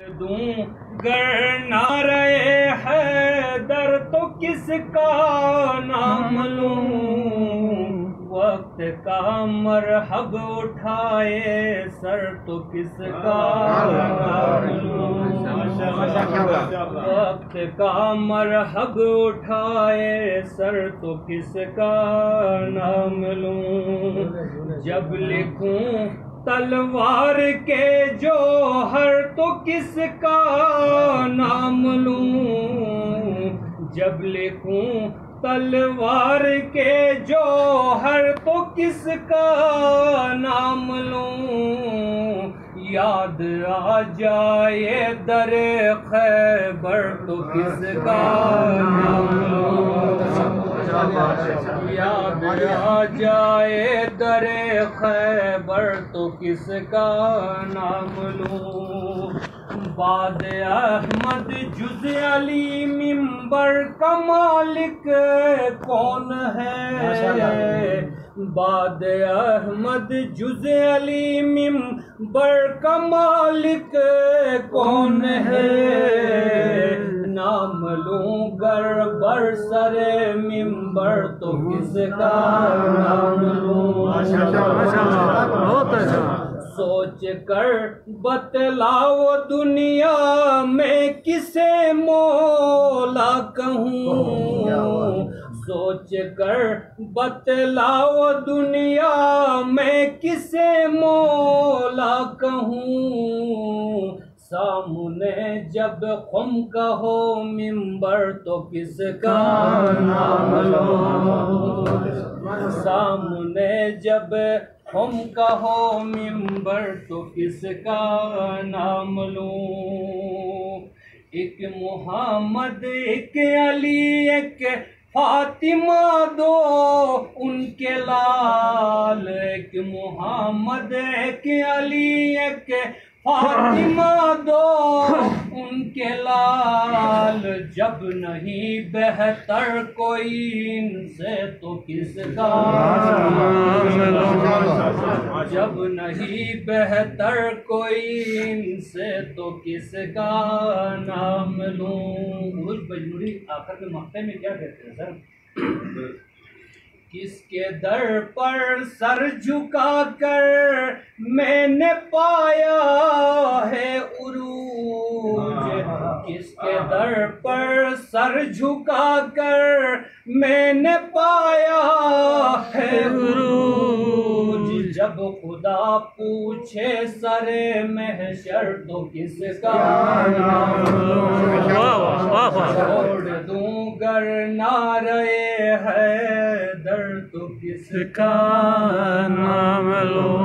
दूं गर ना रहे हैदर तो किसका नाम लूं। वक्त का मरहब उठाए सर तो किसका नाम लूं। वक्त का मरहब उठाए सर तो किसका नाम लूं। जब लिखूं तलवार के जोहर तो किसका नाम लूं। जब लिखूं तलवार के जोहर तो किसका नाम लूं। याद आ जाए दरे खैबर तो किसका नाम लूं। याद आ जाए दरे खैबर तो किसका नाम लूं। बाद अहमद जुज़ अली मिंबर का मालिक कौन है। बाद अहमद जुज़ अली मिंबर का मालिक कौन है। नाम लूं गर बरसरे मिंबर तो किसका नाम लूं। सोच कर बतलाओ दुनिया में किसे मौला कहूँ। सोच कर बतलाओ दुनिया में किसे मौला कहूँ। सामने जब खुम कहो मिंबर तो किसका नाम लूं। सामने जब खुम कहो मिंबर तो किसका नाम लूं। एक मोहम्मद एक अली एक फातिमा दो उनके लाल। एक मोहम्मद एक अली एक फातिमा दो उनके लाल। जब नहीं बेहतर कोई इनसे तो किसका जब नहीं बेहतर कोई इनसे तो किसका नाम लूं। आखिर के मक्ते में क्या कहते हैं सर। किसके दर पर सर झुका कर मैंने पाया है उरूज। किसके दर पर सर झुका कर मैंने पाया है उरूज। जब खुदा पूछे सरे महशर तो किसका नाम छोड़ दूं गर ना रहे हैदर तो किसका नाम लूं।